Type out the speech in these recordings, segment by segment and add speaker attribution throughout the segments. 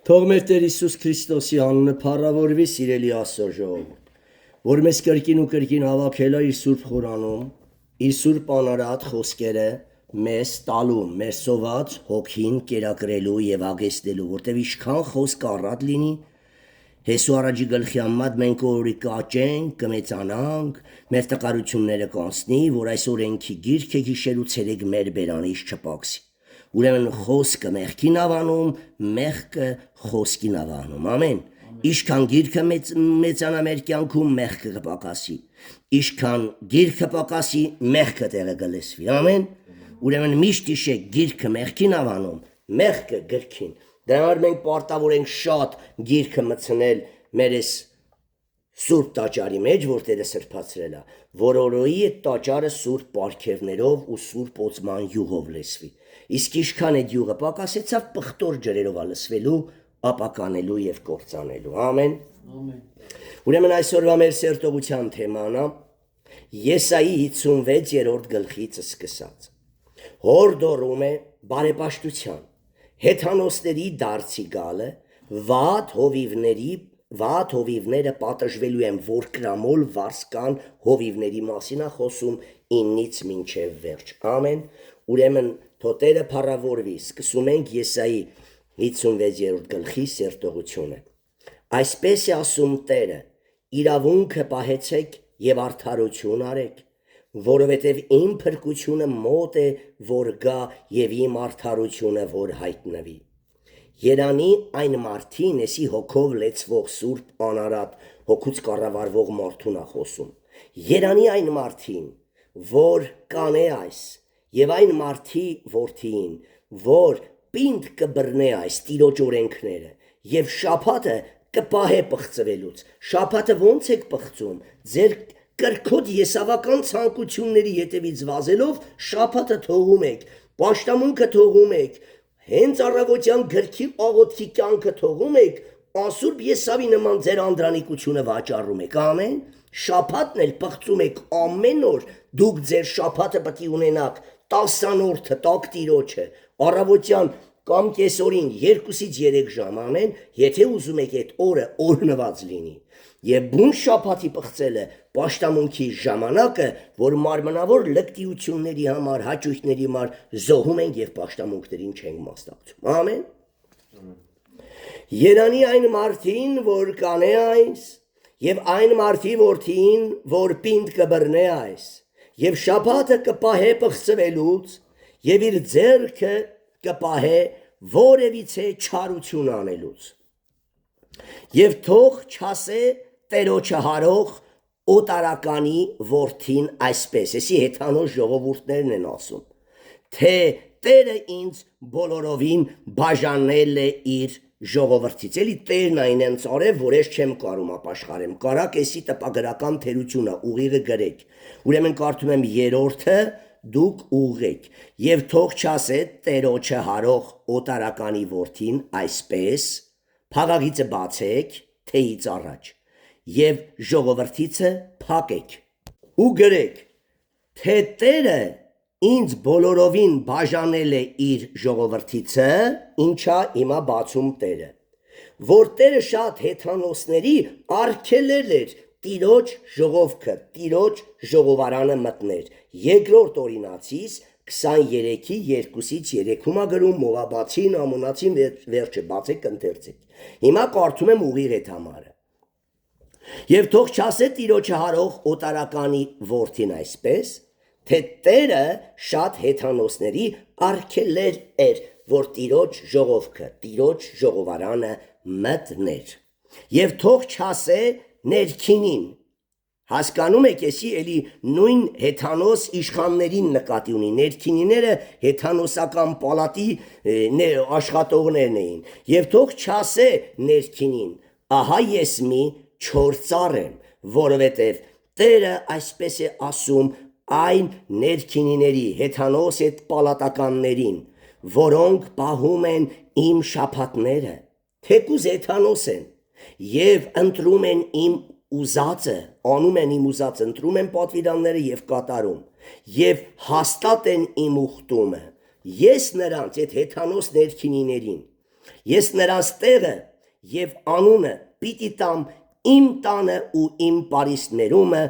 Speaker 1: Թող մեր Տեր Հիսուս Քրիստոսի անունը փառավորվի, սիրելի Աստծո ժողովուրդ, որ մեզ կրկին ու կրկին հավաքել է իր Սուրբ Խորանում, իր Սուրբ անարատ խոսքերը մեզ տալու, մեր սոված հոգին կերակրելու եւ ագեստելու, որտեւ ինչքան խոսք առատ լինի, Հեսու առաջի գլխի համադ մենք օրի կաճենք, կմեծանանք, մեր տկարությունները կանցնի, որ այս օրենքի գիրքը գիշերու ցերեկ մեր բերանից չպակսի։ Ուրեմն խոսքը մեղքին ավանում, մեղքը խոսքին ավանում, ամեն։ Ինչքան գիրքը մեծանա մեր կյանքում, մեղքը կպակասի։ Ինչքան գիրքը պակասի, մեղքը տեղը կլսվի, ամեն։ Ուրեմն միշտ իշեք գիրքը մեղքին ավանում, մեղքը գրքին։ Դրա համար մենք պարտավոր ենք շատ գիրքը մտցնել մեր այս սուրբ տաճարի մեջ, որ Տերը սրբացրել է, որ օրոյի այդ տաճարը սուրբ պարգևներով ու սուրբ օծման յուղով լսվի։ Իսկ ինչքան այդ յուղը պակասեցավ, պղտոր ջրերով է լսվելու, ապականելու եւ կործանելու։ Ամեն։ Ուրեմն այսօրվա մեր սերտողության թեման է Եսայի 56-րդ գլխից սկսած։ Հորդորում է բարեպաշտության, հեթանոսների դարձի գալը, վատ հովիվները պատժվելու են, որ կրամոլ վարսկան հովիվների մասին է խոսում 9-ից մինչև վերջ։ Ամեն։ Ուրեմն թոտերը փառավորվի, սկսում ենք Եսայի 56-րդ գլխի սերտողությունը։ Այսպես է ասում Տերը. իրավունքը պահեցեք եւ արդարություն արեք, որովհետև իմ փրկությունը մոտ է, որ գա եւ իմ արդարությունը որ հայտնվի։ Երանի այն մարդին, էսի հոգով լեցվող սուրբ անարատ, հոգուց կառավարվող մարդուն է խոսում։ Երանի այն մարդին, որ կանե այս, եւ այն մարդի որդին, որ պինդ կբռնե այս տիրոջ օրենքները, եւ շաբաթը կպահե պղծվելուց։ Շաբաթը ոնց եք պղծում։ Ձեր կրքոտ եսավական ցանկությունների ետևից վազելով շաբաթը թողում եք, պաշտամունքը թողում եք, հենց առավոտյան գրքի աղոթքի կյանքը թողում եք, ասուրբ Եսավի նման ձեր անդրանիկությունը վաճառում եք, ամեն։ Շաբաթն էլ պղծում եք ամեն օր, դուք ձեր շաբաթը պետք է ունենաք 10-րդը տակ տիրոջը, առավոտյան կամ կեսօրին 2-ից 3 ժամ, ամեն, եթե ուզում եք այդ օրը օրհնված լինի։ Եվ բուն շաբաթի պղծելը պաշտամունքի ժամանակը, որ մարմնավոր լկտիությունների համար, հաճույքների համար զոհում ենք եւ պաշտամունքներին չենք մասնակցում։ Ամեն։ Երանի այն մարդին, որ կանե այս, եւ այն մարդի որդին, որ պինդ կբռնե այս, եւ շաբաթը կպահե պղծվելուց, եւ իր ձեռքը կպահե որևիցե չարություն անելուց։ Եվ թող չասե Տերոջը հարող օտարականի որդին այսպես, էսի հեթանոս ժողովուրդներն են ասում, թե Տերը ինձ բոլորովին բաժանել է իր ժողովրդից, էլի Տերն այն ինձ արև, որ ես չեմ կարում ապաշխարեմ, կարակ էսի տպագրական թերությունը ուղիղը գրեք, ուրեմն կարդում եմ երրորդը, դուք ուղղեք, եւ թող չասե Տերոջը հարող օտարականի որդին այսպես, փաղագիծը բացեք, թեից առաջ, եւ ժողովրդիցը փակեք ու գրեք, թե Տերը ինձ բոլորովին բաժանել է իր ժողովրդիցը, ինչա հիմա բացում Տերը, որ Տերը շատ հեթանոսների արգելել էր Տիրոջ ժողովքը, Տիրոջ ժողովարանը մտներ։ Երկրորդ օրինացիս 23-ի 2-ից 3-ում գրում Մովաբացին, Ամոնացին վերջը բացեք ընթերցեք։ Հիմա կարդում եմ ուղիղ այդ համարը։ Եվ թող չասե Տիրոջը հարող օտարականի որդին այսպես, թե Տերը շատ հեթանոսների արգելել էր, որ Տիրոջ ժողովքը, Տիրոջ ժողովարանը մտներ։ Եվ թող չասե ներքինին, հասկանում եք, էսի էլի նույն հեթանոս իշխաններին նկատի ունի, ներքինիները հեթանոսական պալատի աշխատողներն էին, եւ թող չասե ներքինին, ահա ես մի չոր ծառ եմ, որովհետև Տերը այսպես է ասում այն ներքինիների, հեթանոս այդ պալատականներին, որոնք պահում են իմ շաբաթները, թեկուզ հեթանոս են, եւ ընտրում են իմ ուզածը, անում են իմ ուզածը, ընտրում են պատվիրանները եւ կատարում, եւ հաստատ են իմ ուխտումը, ես նրանց այդ հեթանոս ներքինիներին Ես նրանց տեղը և անունը պիտի տամ իմ տանը ու իմ պարիսպներումը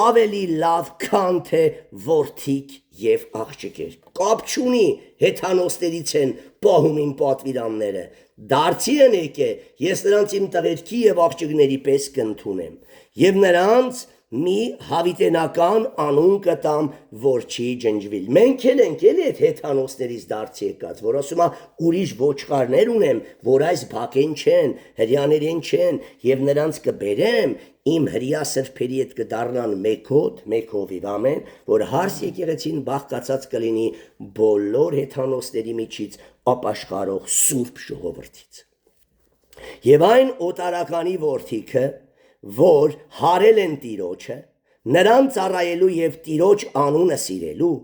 Speaker 1: ավելի լավ քան թե որդիք և աղջիկեր։ Կապ չունի հեթանոսներից են պահում իմ պատվիրանները, դարձի են եկե, ես նրանց իմ տղերքի և աղջիկների պես կընդունեմ և նրանց մի հավիտենական անուն կտամ, որ չի ջնջվիլ։ Մենք էլ ենք էլի այդ հեթանոսներից դարձի եկած, որ ասում է ուրիշ ոչխարներ ունեմ, որ այս բակեն չեն, հրյաներեն չեն, և նրանց կբերեմ իմ հրյա սրբերի հետ կդառնան մեկ հոտ, մեկ հովիվ, ամեն, որ հարս եկեղեցին բաղկացած կլինի բոլոր հեթանոսների միջից ապաշխարող սուրբ ժողովրդից։ Եվ այն օտարականի որդիքը, որ հարել են Տիրոջը, նրան ծառայելու և Տիրոջ անունը սիրելու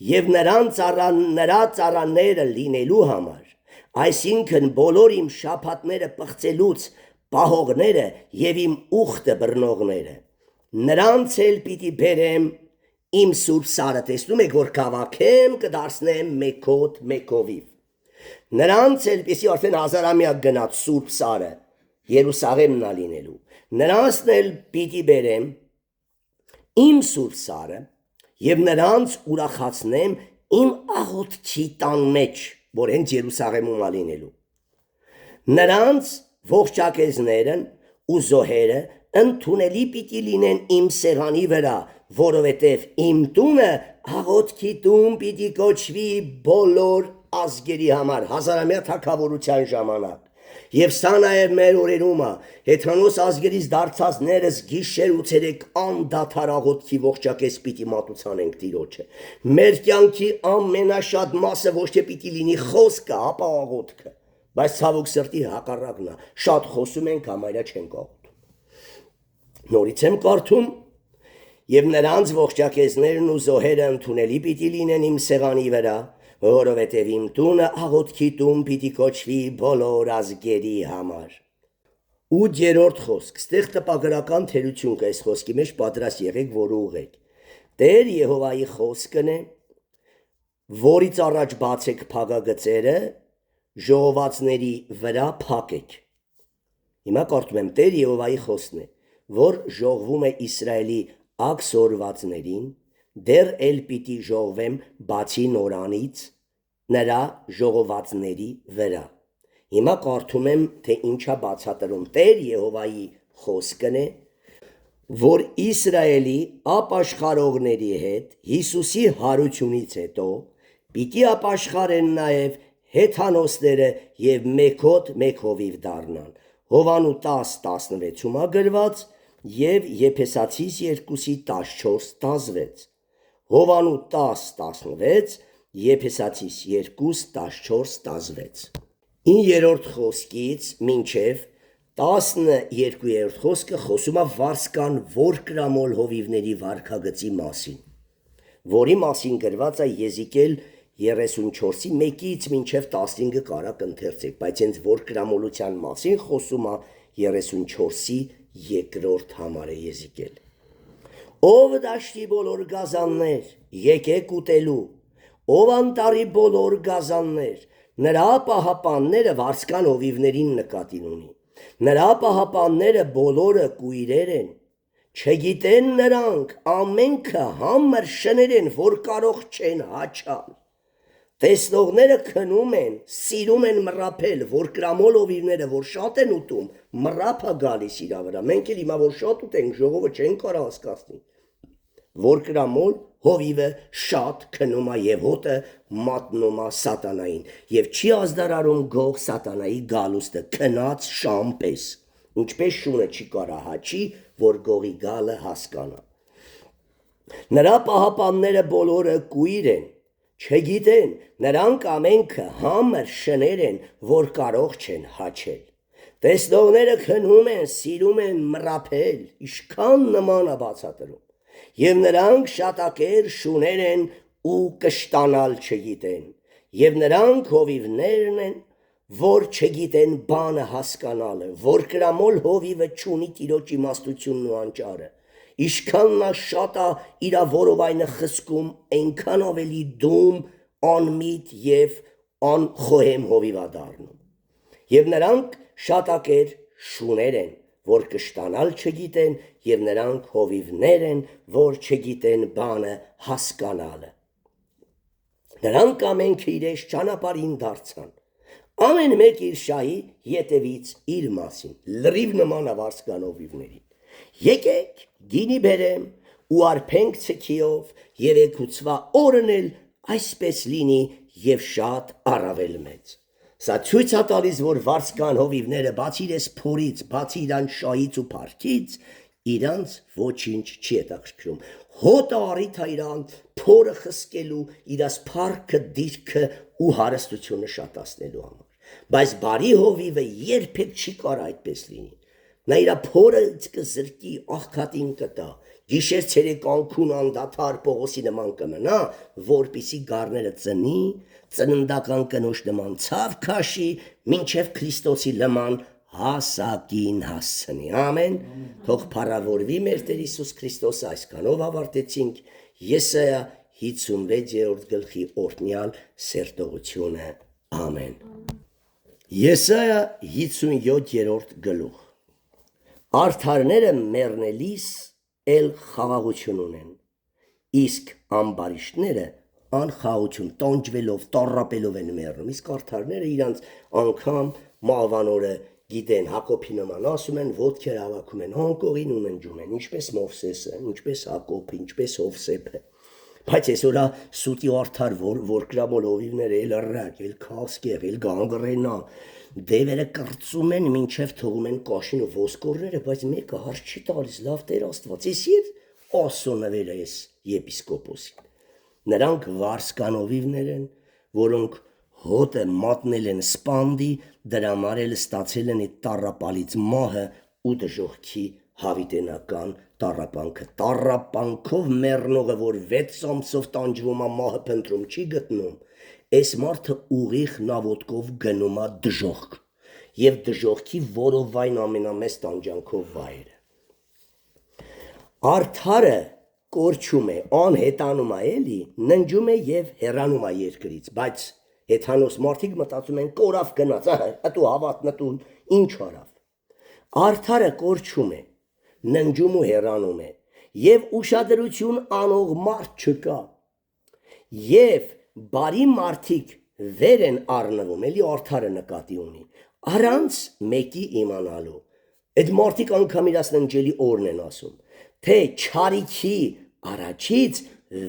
Speaker 1: և նրա ծառաները լինելու համար, այսինքն բոլոր իմ շաբաթները պղծելուց պահողները և իմ ուխտը բռնողները, նրանց էլ պիտի բերեմ իմ սուրբ սարը, տեսնում եք, որ քաղաքեմ կդարձնեմ մեկ հոտ, մեկ հովիվ։ Նրանց էլ պիսի արդեն հազարամյակ գնաց սուրբ սարը, Երուսաղեմն ա լինելու, նրանցն էլ պիտի բերեմ իմ սուրբ սարը և նրանց ուրախացնեմ իմ աղոթքի տան մեջ, որ հենց Երուսաղեմում ա լինելու։ Նրանց ողջակեզներն ու զոհերը ընդունելի պիտի լինեն իմ սեղանի վրա, որովհետև իմ տունը աղոթքի տուն պիտի կոչվի բոլոր ազգերի համար, հազարամյա թագավորության ժամանակ։ Եվ սա նաև մեր օրերում է, հեթանոս ազգերից դարձածներս գիշեր ու ցերեկ անդադար աղոթքի ողջակեզ պիտի մատուցանենք Տիրոջը։ Մեր կյանքի ամենաշատ մասը ոչ թե պիտի լինի խոսքը, ապա աղոթքը, բայց ցավոք սրտի հակառակն է, շատ խոսում ենք, համարյա չենք աղոթում։ Նորից եմ կարդում. և նրանց ողջակեզներն ու զոհերը ընդունելի պիտի լինեն իմ սեղանի վրա, որովհետև իմ տունը աղոթքի տուն պիտի կոչվի բոլոր ազգերի համար։ 8-րդ խոսք, ստեղ տպագրական թերություն կա այս խոսքի մեջ, պատրաստ եղեք, որ ուղղեք։ Տեր Եհովայի խոսքն է, որից առաջ բացեք փագագծերը, ժողովածների վրա փակեք։ Հիմա կարդում եմ, Տեր Եհովայի խոսքն է, որ ժողվում է Իսրայելի աքսորվածներին, դեռ էլ պիտի ժողվեմ բացի նորանից նրա ժողովածների վրա։ Հիմա կարդում եմ, թե ինչա բացատրում։ Տեր Եհովայի խոսքն է, որ Իսրայելի ապաշխարողների հետ Հիսուսի հարությունից հետո պիտի ապաշխարեն նաև հեթանոսները և մեկ հոտ, մեկ հովիվ դառնան։ Հովանու 10:16-ում ա գրված և Եփեսացիս 2:14-16։ Հովանու 10:16, Եփեսացիս 2:14-16։ 9-րդ խոսքից մինչև 12-րդ խոսքը խոսում է վարձկան որկրամոլ հովիվների վարքագծի մասին, որի մասին գրված է Եզիկել 34:1-ից մինչև 15 կարակ ընթերցեք, բայց հենց որկրամոլության մասին խոսում է 34-ի երկրորդ համարը Եզիկել։ Ով դաշտի բոլոր գազաններ, եկեք ուտելու, ով անտառի բոլոր գազաններ, նրա պահապանները վարձկան հովիվներին նկատի ունի, նրա պահապանները բոլորը կույրեր են, չգիտեն նրանք ամենքը համր շներ են, որ կարող չեն հաչալ։ Տեսնողները քնում են, սիրում են մռափել, որկրամոլ հովիվները, որ շատ են ուտում, մռափ է գալիս իրա վրա։ Մենք էլ հիմա որ շատ ուտենք, ժողովը չեն կարող հասկացնի։ Որկրամոլ հովիվը շատ քնում է և հոտը մատնում է սատանային և չի ազդարարում գող սատանայի գալուստը քնած շամ պես, ինչպես շունը չի կարա հաչի, որ գողի գալը հասկանա։ Նրա պահապանները բոլորը կույր են, չգիտեն, նրանք ամենքը համր շներ են, որ կարող չեն հաչել։ Տեսնողները քնում են, սիրում են մռափել, ինչքան նման է բացատրում։ Եվ նրանք շատակեր շուներ են ու կշտանալ չգիտեն, և նրանք հովիվներն են, որ չգիտեն բանը հասկանալը, որկրամոլ հովիվը չունի Տիրոջ իմաստությունն ու անճարը։ Ինչքան նա շատ է իրա որովայնը խսկում, այնքան ավելի դում, անմիտ և անխոհեմ հովիվ է դառնում։ Եվ նրանք շատակեր շուներ են, որ կշտանալ չգիտեն, և նրանք հովիվներ են, որ չգիտեն բանը հասկանալը։ Նրանք ամենքը իրենց ճանապարհին դարձան, ամեն մեկ իր շահի ետևից իր մասին, լրիվ նման ավարձկան հովիվներին։ Եկեք գինի բերեմ ու արփենք ցքիով, և եկուցվա օրն էլ այսպես լինի և շատ առավել մեծ։ Սա ցույց է տալիս, որ վարձկան հովիվները բացի իրենց փորից, բացի իրանց շահից ու փառքից, իրանց ոչինչ չի հետաքրքրում։ Հոտը առիթ է իրան փորը խսկելու, իրաց փառքը, դիրքը ու հարստությունը շատացնելու համար։ Բայց բարի հովիվը երբեք չի կարող այդպես լինի։ Նա իր փորը կզրկի, աղքատին կտա, գիշեր ցերեկան քուն անդադար Պողոսի նման կմնա, որպիսի գառները ծնի, ծննդական կնոջ նման ցավ քաշի, մինչև Քրիստոսի նման հասակին հասցնի։ Ամեն։ Թող փառավորվի մեր Տեր Հիսուս Քրիստոսը։ Այսքանով ավարտեցինք Եսայա 56-րդ գլխի օրհնյալ սերտողությունը։ Ամեն։ Եսայա 57-րդ գլուխ։ Արդարները մեռնելիս էլ խաղաղություն ունեն, իսկ ամբարիշտները անխաղաղություն, տանջվելով, տառապելով են մեռնում, իսկ արդարները իրանց անգամ մահվան օրը գիտեն, Հակոբի նման ասում են, ոտքեր հավաքում են, անկողին ու ննջում են, ինչպես Մովսեսը, ինչպես Հակոբը, ինչպես Հովսեփը։ Բայց այսօր սուտի արդար որ գրամոլ հովիվները էլ ռակ, էլ քասկեղ, էլ գանգռենա, դևերը կրծում են, մինչև թողում են կաշին ու ոսկորները, բայց մեկը հարց չի տալիս, լավ Տեր Աստված, ես ետ ասոնվել ես եպիսկոպոսին։ Նրանք վարձկան հովիվներ են, որոնք հոտը մատնել են սպանդի, դրա համար էլ ստացել են այդ տառապալից մահը ու դժոխքի հավիտենական տառապանքը։ Տառապանքով մեռնողը, որ 6 ամսով տանջվում է, մահը փնտրում չի գտնում, այս մարդը ուղիղ նավոտկով գնում է դժոխք, և դժոխքի որովայն ամենամեծ տանջանքով վայրը։ Արդարը կորչում է, անհետանում է էլի, ննջում է և հեռանում է երկրից, բայց հեթանոս մարդիկ մտածում են կորավ գնաց, ատու հավատն ատու ինչ արավ։ Արդարը կորչում է, ննջում ու հեռանում է, և ուշադրություն անող մարդ չկա, և բարի մարդիկ վեր են առնվում, էլի արդարը նկատի ունի, առանց մեկի իմանալու։ Այդ մարդիկ անգամ իրաց ննջելի օրն են ասում, թե չարիքի առաջից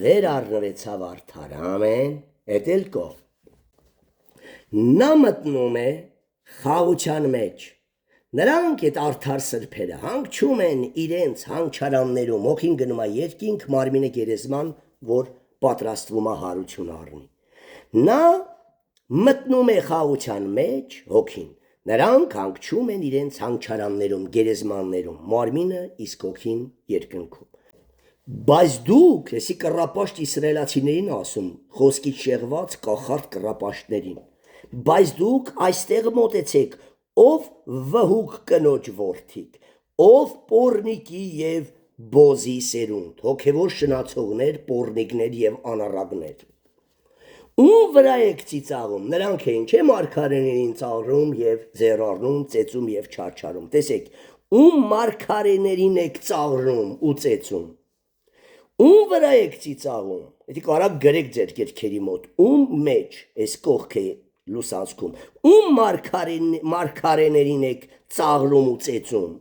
Speaker 1: վեր առնվեցավ արդարը, ամեն, էդ էլ կա։ Նա մտնում է խաղության մեջ, նրանք այդ արդար սրբերը հանգչում են իրենց հանգչարաններում, հոգին գնում է երկինք, մարմինը գերեզման, որ պատրաստվում է հարություն առնի։ Նա մտնում է խաղության մեջ, հոգին, նրանք հանգչում են իրենց հանգչարաններում, գերեզմաններում, մարմինը իսկ հոգին երկնքում։ Բայց դուք, եսի կռապաշտ իսրայելացիներին ասում, խոսքից շեղված կախարդ կռապաշտներին, բայց դուք այստեղ մոտեցեք, ով վհուկ կնոջ որդիք, ով պոռնիկի և բոզի սերունդ, հոգևոր շնացողներ, պոռնիկներ և անառակներ։ Ում վրա եք ծիծաղում, նրանք էին, չէ՞ մարգարեներին ծաղրում և ձեռ առնում, ծեծում և չարչարում։ Տեսեք, ում մարգարեներին եք ծաղրում ու ծեծում։ Ում վրա եք ծիծաղում, եթե կարաք գրեք ձեր գրքերի մոտ, ում մեջ, այս կողքը լուսանցքում, ում մարգարեներին եք ծաղրում ու ծեծում։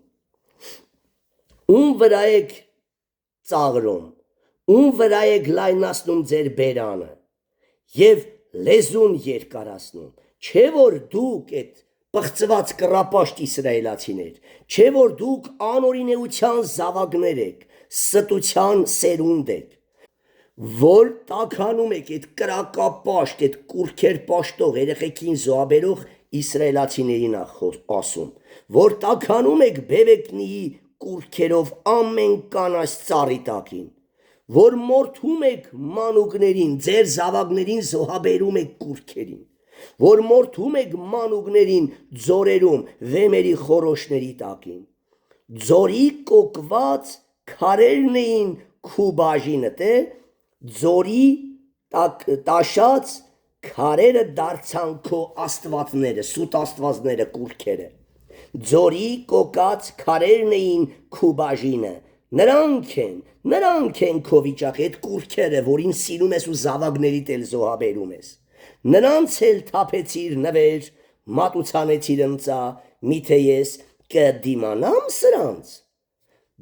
Speaker 1: Ում վրա եք ծաղրում, ում վրա եք լայնացնում ձեր բերանը և լեզուն երկարացնում, չէ որ դուք այդ պղծված կռապաշտ իսրայելացիներ, չէ որ դուք անօրինեության զավակներ եք, ստության սերունդ եք, որ տաքանում եք այդ կրակապաշտ, այդ կուրքեր պաշտող, երեխեքին զոհաբերող իսրայելացիներին ասում, որ տաքանում եք բևեկնիի կուրքերով ամեն կանաչ ծառի տակին, որ մորթում եք մանուկներին, ձեր զավակներին զոհաբերում եք կուրքերին, որ մորթում եք մանուկներին ձորերում, վեմերի խորոշների տակին, ձորի կոկված քարերն էին քու բաժինը, ձորի տաշած քարերը դարձան քո աստվածները, սուտ աստվածները, կուրքերը։ Ձորի կոկած քարերն էին քո բաժինը, նրանք են քո վիճակի այդ կուրքերը, որին սիրում ես ու զավակներիդ էլ զոհաբերում ես։ Նրանց էլ թափեցիր նվեր, մատուցանեցիր ընծա, միթե ես կդիմանամ սրանց։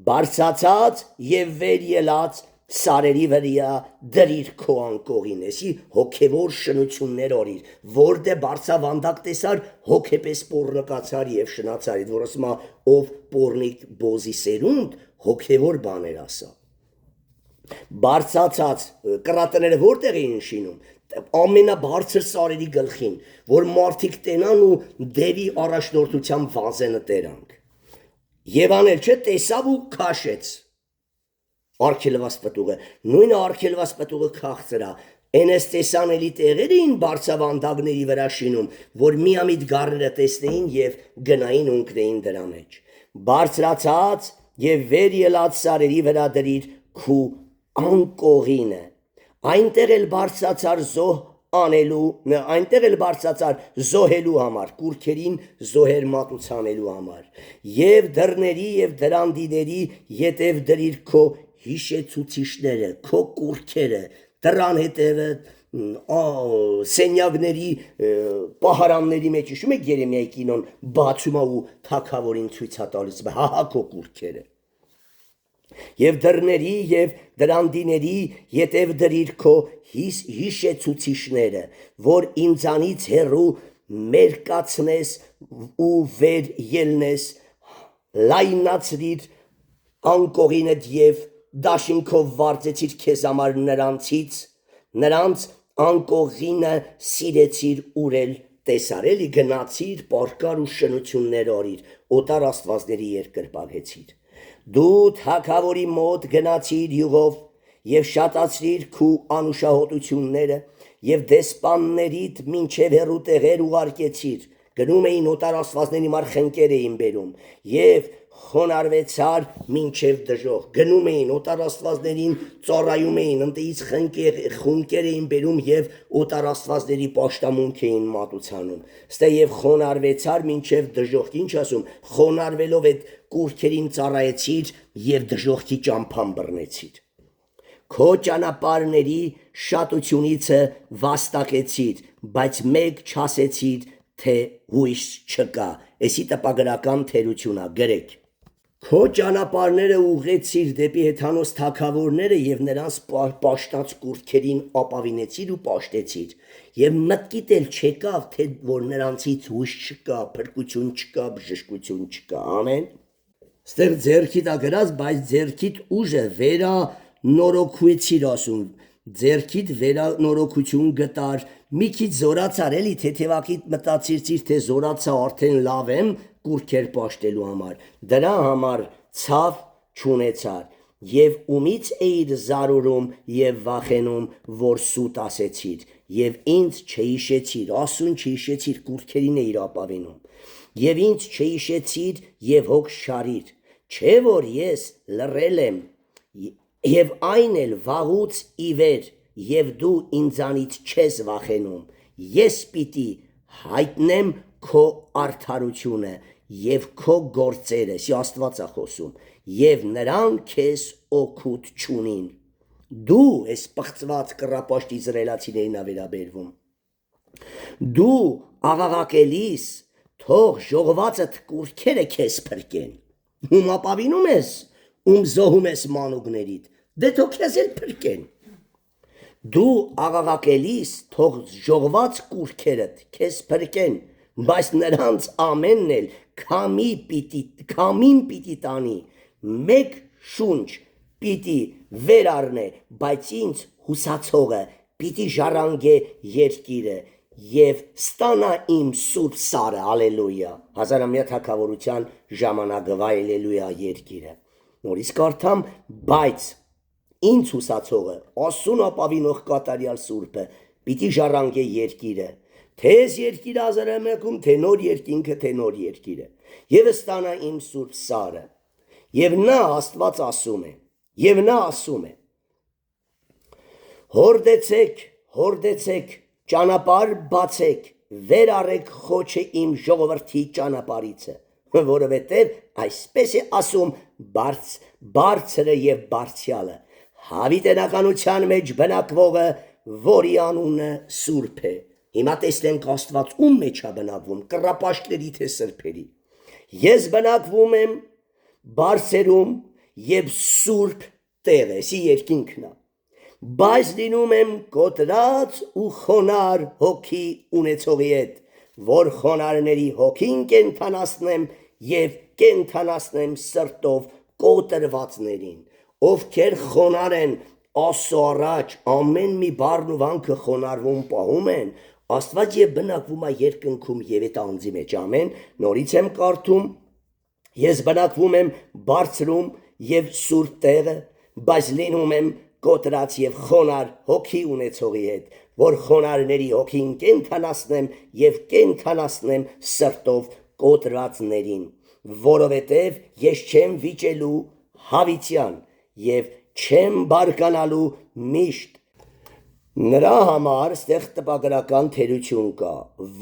Speaker 1: Բարձացած եւ վեր ելած սարերի վրա դրիր քո անկողինեսի հոգևոր շնություններ օրիր, որտե բարձավանդակ տեսար հոգեպես պոռնկացար եւ շնացար, որ ասма ով պոռնիկ բոզի սերունդ հոգևոր բաներ ասա։ Բարձացած կրատները որտեղ էին շինում ամենաբարձր սարերի գլխին, որ մարդիկ տենան ու դևի առաջնորդությամբ վազենը տերանք։ Եվ անել չէ տեսավ ու քաշեց արգելված պտուղը, նույնը արգելված պտուղը քաղցրա, այնես տեսանելի տեղեր էին բարձավանդակների վրա շինում, որ միամիտ գառները տեսնեին եւ գնային ունկնեին դրա մեջ։ Բարձրացած եւ վեր ելած սարերի վրա դրիր քու անկողինը, այնտեղ էլ բարձրացար այնտեղ էլ բարձրացար զոհելու համար, կուրքերին զոհեր մատուցանելու համար, եւ դռների եւ դրանդիների ետև դրիր քո հիշեցուցիչները, քո կուրքերը, դռան հետևը, սենյակների պահարանների մեջ հիշում եք Երեմիայի կինոն բացում ու թագավորին ցույց է տալիս, հա քո կուրքերը։ Եվ դռների եւ դրանդիների ետև դրիր քո հիշեցուցիչները, որ ինձանից հեռու մերկացնես ու վեր ելնես, լայնացրիր անկողինդ եւ դաշինքով վարձեցիր քեզ համար նրանց անկողինը սիրեցիր ուրել տեսարելի գնացիր պարկար ու շնություններ օրիր, օտար աստվածների երկր պահեցիր։ Դու թագավորի մոտ գնացիր յուղով եւ շատացրիր քու անուշահոտությունները եւ դեսպաններիդ մինչեւ հեռու տեղեր ուղարկեցիր, գնում էին օտար աստվածների մար խնկեր էին բերում եւ խոնարհվեցար մինչև դժոխ, գնում էին օտար աստվածներին ծառայում էին, ընտից խունկեր էին բերում եւ օտար աստվածների պաշտամունք էին մատուցանում, ստե եւ խոնարհվեցար մինչև դժոխ, ինչ ասում, խոնարհվելով այդ կուրքերին ծառայեցիր եւ դժոխքի ճամփան բռնեցիր, քո ճանապարհների շատությունիցը վաստակեցիր, բայց մեկ չասեցիր, թե հույս չկա, էսի տպագրական թերությունա գրեք։ Քո ճանապարհները ուղղեցիր դեպի հեթանոս թագավորները եւ նրանց պաշտած կուրքերին ապավինեցիր ու պաշտեցիր եւ մտքիդ էլ չեկավ թե որ նրանցից հույս չկա, փրկություն չկա, բժշկություն չկա, ամեն։ Ստեղ ձերքիդ ա գրած, բայց ձերքիդ ուժը վերանորոգեցիր ասում, ձերքիդ վերանորոգություն գտար, մի քիչ զորացար էլի թեթևակիդ մտածիր թե զորացա արդեն լավ եմ կուրքեր պաշտելու համար, դրա համար ցավ չունեցար եւ ումից էիր զարուրում եւ վախենում, որ սուտ ասեցիր եւ ինձ չհիշեցիր, ասուն չհիշեցիր, կուրքերին էիր ապավինում եւ ինձ չհիշեցիր եւ հոգ շարիր, չէ որ ես լռել եմ եւ այն էլ վաղուց ի վեր եւ դու ինձանից չես վախենում, ես պիտի հայտնեմ քո արդարությունը եւ քո գործերը, սի Աստված է խոսում, եւ նրանք քեզ օգուտ չունին։ Դու ես պղծված կռապաշտ իզրայելացիներին ա վերաբերվում։ Դու աղաղակելիս թող ժողվածդ կուրքերը քեզ փրկեն։ Ում ապավինում ես, ում զոհում ես մանուկներիդ, դե թող քեզ էլ փրկեն։ Դու աղաղակելիս թող ժողված կուրքերդ քեզ փրկեն, բայց նրանց ամենն էլ քամին պիտի տանի, մեկ շունչ պիտի վեր առնե, բայց ինձ հուսացողը պիտի ժառանգե երկիրը եւ ստանա իմ սուրբ սարը, ալելույա, հազարամյա թագավորության ժամանակվա ալելույա երկիրը։ Նորից կարդամ, բայց ինձ հուսացողը, ասուն ապավինող կատարյալ սուրբը, պիտի ժառանգե երկիրը, թեզ երկիրը ազարամյակում, թե նոր երկինքը, թե նոր երկիրը, եւ ստանա իմ սուրբ սարը։ Եվ նա Աստված ասում է, հորդեցեք ճանապարհ բացեք, վեր արեք խոչը իմ ժողովրդի ճանապարհիցը, որովհետև այսպես է ասում բարձրը եւ բարձյալը, հավիտենականության մեջ բնակվողը, որի անունը Սուրբ է։ Հիմա տեսնենք Աստված ում մեջ է բնակվում, կռապաշտների թե սրբերի։ Ես բնակվում եմ բարձերում եւ սուրբ տեղ է, սի երկինքն է, բայց լինում եմ կոտրած ու խոնար հոգի ունեցողի հետ, որ խոնարների հոգին կենթանացնեմ եւ կենթանացնեմ սրտով կոտրվածներին, ովքեր խոնար են Աստծո առաջ, ամեն մի բառն ու վանքը խոնարհվում պահում են, Աստված եւ բնակվում է երկնքում եւ այդ անձի մեջ, ամեն։ Նորից եմ կարդում, ես բնակվում եմ բարձրում եւ սուրբ տեղը, բայց լինում եմ կոտրած եւ խոնար հոգի ունեցողի հետ, որ խոնարների հոգին կենթանացնեմ եւ կենթանացնեմ սրտով կոտրածներին, որովհետեւ ես չեմ վիճելու հավիտյան եւ չեմ բարկանալու միշտ։ Նրա համար ստեղ տպագրական թերություն կա,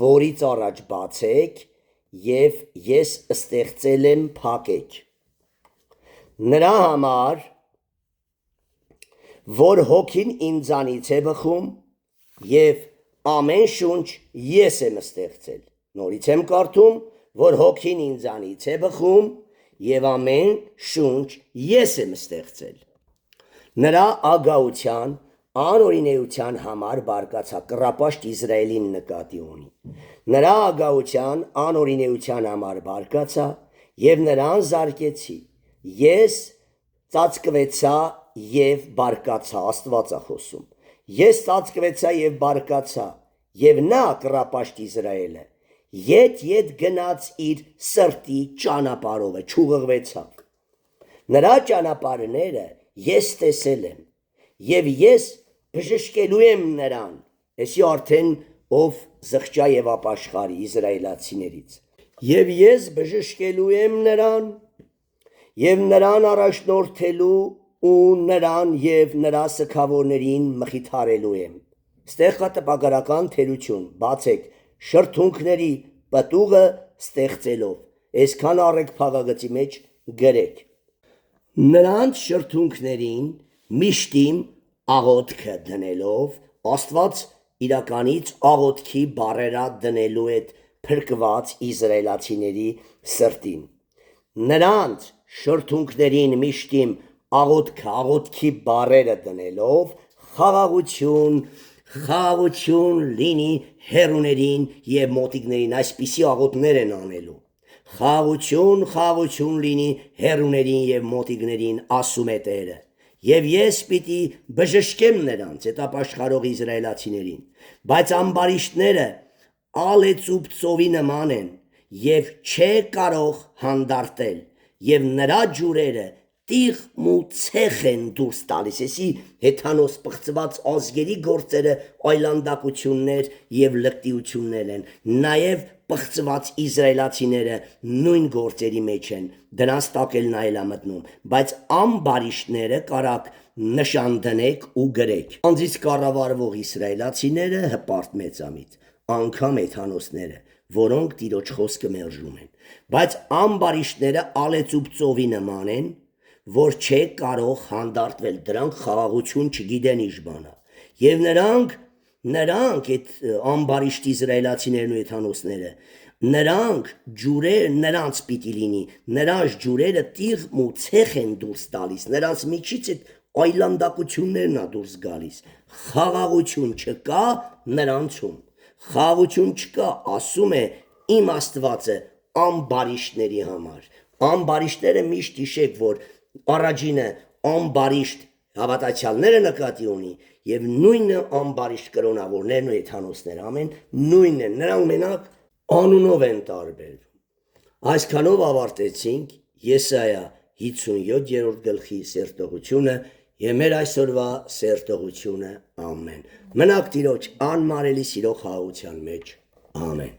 Speaker 1: որից առաջ բացեք եւ ես ստեղծել եմ փակեք։ Նրա համար, որ հոգին ինձանից է բխում եւ ամեն շունչ ես եմ ստեղծել։ Նորից եմ կարդում, որ հոգին ինձանից է բխում եւ ամեն շունչ ես եմ ստեղծել։ Նրա ագահության անօրինեության համար բարկացա կռապաշտ Իսրայելին նկատի ունի։ Նրա ագահության անօրինեության համար բարկացա եւ նրան զարկեցի։ Ես ծածկվեցա եւ բարկացա, Աստված է խոսում։ Ես ծածկվեցա եւ բարկացա եւ նա կռապաշտ Իսրայելը ետ գնաց իր սրտի ճանապարհով, չուղղվեցավ։ Նրա ճանապարհները ես տեսել եմ եւ ես բժշկելու եմ նրան, այսի արդեն ով զղջա եւ ապաշխարի իսրայելացիներից, եւ ես բժշկելու եմ նրան եւ նրան առաջնորդելու ու նրան եւ նրա սքավորներին մխիթարելու եմ։ Ստեղ կա տպագրական թերություն, բացեք շրթունքների պտուղը ստեղծելով, այսքան առեք փաղագծի մեջ գրեք։ Նրանց շրթունքներին միշտիմ աղոթքը դնելով, Աստված իրականից աղոթքի բառերա դնելու այդ փրկված իսրայելացիների սրտին։ Նրանց շրթունքներին միշտիմ աղոթքի բառերը դնելով, խաղաղություն լինի հերուներին եւ մոտիկներին, այսպիսի աղոթներ են անելու։ Խաղաղություն լինի հերուներին եւ մոտիկներին, ասում է Տերը։ Եվ ես պիտի բժշկեմ նրանց, այդ ապաշխարող իսրայելացիներին, բայց ամբարիշտները ալեցուպ ծովի նման են եւ չէ կարող հանդարտել, եւ նրա ջուրերը տիղ ու ցեխ են դուրս տալիս, էսի հեթանոս պղծված ազգերի գործերը այլանդակություններ եւ լկտիություններ են, նաեւ պղծված իսրայելացիները նույն գործերի մեջ են, դրանց տակ էլ նայել է մտնում, բայց ամբարիշտները կարակ նշան դնեք ու գրեք։ Անձից կառավարվող իսրայելացիները հպարտ մեծամիտ, անգամ հեթանոսները, որոնք Տիրոջ խոսքը մերժում են, բայց ամբարիշտները ալեցուպ ծովի նման են, որ չէ կարող հանդարտվել, դրանք խաղաղություն չգիտեն ինչ բանա, եւ նրանք այդ ամբարիշտ իսրայելացիներն ու հեթանոսները, նրանց պիտի լինի, նրանց ջուրերը տիղ ու ցեխ են դուրս տալիս, նրանց միջից այդ այլանդակություններն է դուրս գալիս, խաղաղություն չկա նրանցում, խաղաղություն չկա, ասում է իմ Աստվածը ամբարիշտների համար։ Ամբարիշտները միշտ հիշեք, որ առաջինը ամբարիշտ հավատացյալները նկատի ունի եւ նույնը ամբարիշտ կրոնավորներն ու հեթանոսները, ամեն նույնն են, նրանք մենակ անունով են տարբերվում։ Այսքանով ավարտեցինք Եսայա 57-րդ գլխի սերտողությունը եւ մեր այսօրվա սերտողությունը, ամեն։ Մնաք Տիրոջ անմարելի սիրո խաղաղության մեջ, ամեն։